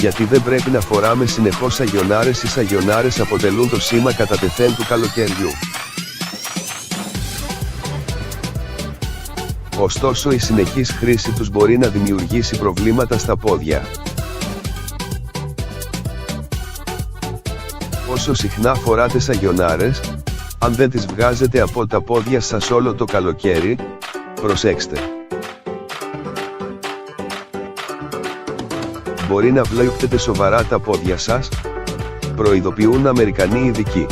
Γιατί δεν πρέπει να φοράμε συνεχώς σαγιονάρες? Οι σαγιονάρες αποτελούν το σήμα κατά τεθέν του καλοκαιριού. Ωστόσο η συνεχής χρήση τους μπορεί να δημιουργήσει προβλήματα στα πόδια. Όσο συχνά φοράτε σαγιονάρες, αν δεν τις βγάζετε από τα πόδια σας όλο το καλοκαίρι, προσέξτε. Μπορεί να βλάπτετε σοβαρά τα πόδια σας, προειδοποιούν Αμερικανοί ειδικοί.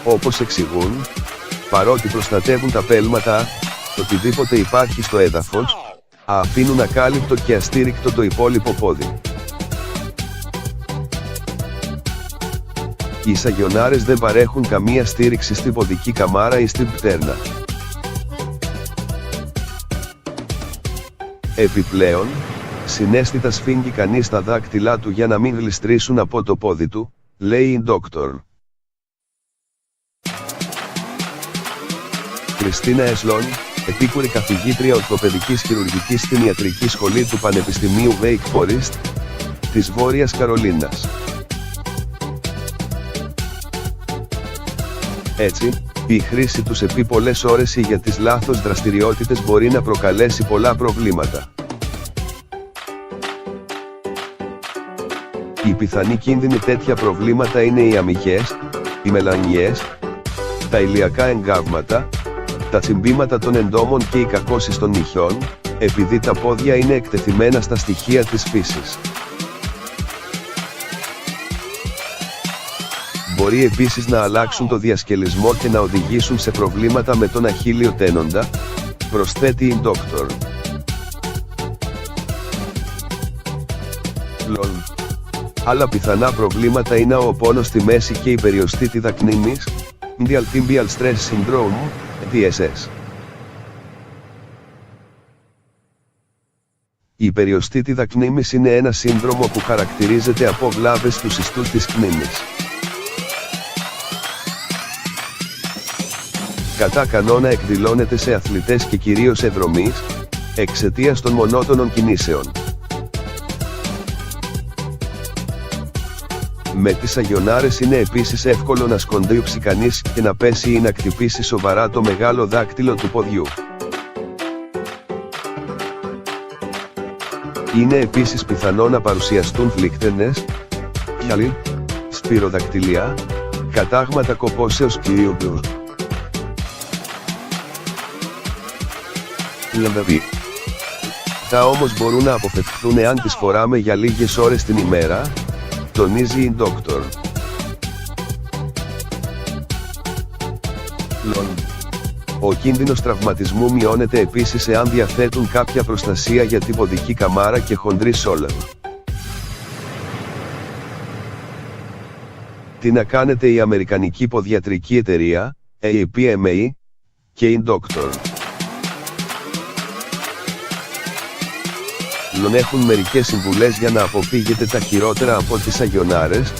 Όπως εξηγούν, παρότι προστατεύουν τα πέλματα, οτιδήποτε υπάρχει στο έδαφος, αφήνουν ακάλυπτο και αστήρικτο το υπόλοιπο πόδι. Οι σαγιονάρες δεν παρέχουν καμία στήριξη στην ποδική καμάρα ή στην πτέρνα. Επιπλέον, συναίσθητα σφίγγει κανείς τα δάκτυλά του για να μην γλιστρήσουν από το πόδι του, λέει η Dr. Κριστίνα Εσλόν, επίκουρη καθηγήτρια ορθοπαιδικής χειρουργικής στην ιατρική σχολή του Πανεπιστημίου Wake Forest, της Βόρειας Καρολίνας. Έτσι, η χρήση τους επί πολλές ώρες ή για τις λάθος δραστηριότητες μπορεί να προκαλέσει πολλά προβλήματα. Οι πιθανοί κίνδυνοι τέτοια προβλήματα είναι οι αμυγές, οι μελανιές, τα ηλιακά εγκάβματα, τα τσιμπήματα των εντόμων και οι κακώσεις των νυχιών, επειδή τα πόδια είναι εκτεθειμένα στα στοιχεία της φύσης. Μπορεί επίσης να αλλάξουν το διασκελισμό και να οδηγήσουν σε προβλήματα με τον αχίλλιο τένοντα, προσθέτει η Dr. Άλλα πιθανά προβλήματα είναι ο πόνος στη μέση και η περιοστίτιδα κνήμης, Medial Tibial Stress Syndrome, DSS. Η περιοστίτιδα κνήμης είναι ένα σύνδρομο που χαρακτηρίζεται από βλάβες του ιστού της κνήμης. Κατά κανόνα εκδηλώνεται σε αθλητές και κυρίως εδρομείς, εξαιτίας των μονότονων κινήσεων. Με τις σαγιονάρες είναι επίσης εύκολο να σκοντίψει κανείς και να πέσει ή να χτυπήσει σοβαρά το μεγάλο δάκτυλο του ποδιού. Είναι επίσης πιθανό να παρουσιαστούν φλίκτενες, γυαλί, σπυροδακτυλία, κατάγματα κοπόσεως και ιόντου. Τα όμως μπορούν να αποφευχθούν εάν τις φοράμε για λίγες ώρες την ημέρα, τονίζει η Dr. Ο κίνδυνος τραυματισμού μειώνεται επίσης εάν διαθέτουν κάποια προστασία για την ποδική καμάρα και χοντρή σόλα. Τι να κάνετε? Η Αμερικανική Ποδιατρική Εταιρεία, APMA, και η Dr. Έχουν μερικές συμβουλές για να αποφύγετε τα χειρότερα από τις σαγιονάρες,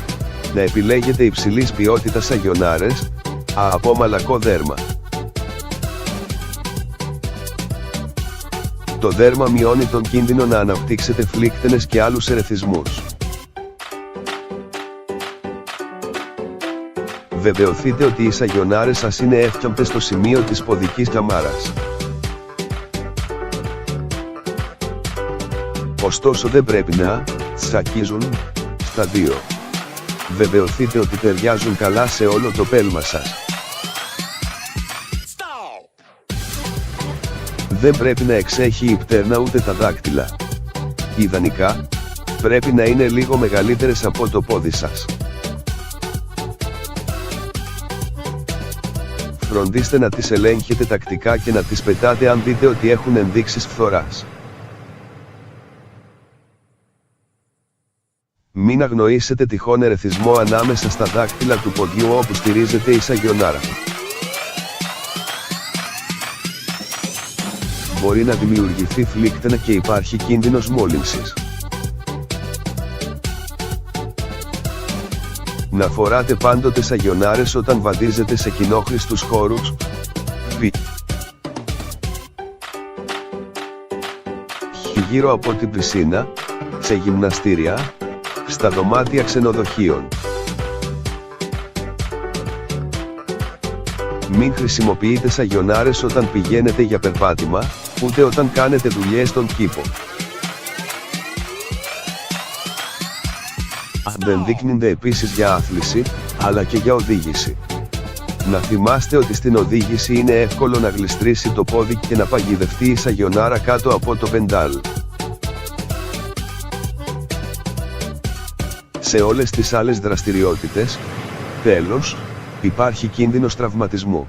να επιλέγετε υψηλής ποιότητας σαγιονάρες, από μαλακό δέρμα. Το δέρμα μειώνει τον κίνδυνο να αναπτύξετε φλίκτενες και άλλους ερεθισμούς. Βεβαιωθείτε ότι οι σαγιονάρες σας είναι εύκαμπτες στο σημείο της ποδικής καμάρας. Ωστόσο δεν πρέπει να τσακίζουν στα δύο. Βεβαιωθείτε ότι ταιριάζουν καλά σε όλο το πέλμα σας. Δεν πρέπει να εξέχει η πτέρνα ούτε τα δάκτυλα. Ιδανικά, πρέπει να είναι λίγο μεγαλύτερες από το πόδι σας. Φροντίστε να τις ελέγχετε τακτικά και να τις πετάτε αν δείτε ότι έχουν ενδείξεις φθοράς. Μην αγνοήσετε τυχόν ερεθισμό ανάμεσα στα δάκτυλα του ποδιού όπου στηρίζεται η σαγιονάρα. Μπορεί να δημιουργηθεί φλίκτενα και υπάρχει κίνδυνος μόλυνσης. Να φοράτε πάντοτε σαγιονάρες όταν βαδίζετε σε κοινόχρηστους χώρους. γύρω από την πισίνα, σε γυμναστήρια, στα δωμάτια ξενοδοχείων. Μην χρησιμοποιείτε σαγιονάρες όταν πηγαίνετε για περπάτημα, ούτε όταν κάνετε δουλειές στον κήπο. Δεν δείχνονται επίσης για άθληση, αλλά και για οδήγηση. Να θυμάστε ότι στην οδήγηση είναι εύκολο να γλιστρήσει το πόδι και να παγιδευτεί η σαγιονάρα κάτω από το πεντάλ. Σε όλες τις άλλες δραστηριότητες, τέλος, υπάρχει κίνδυνος τραυματισμού.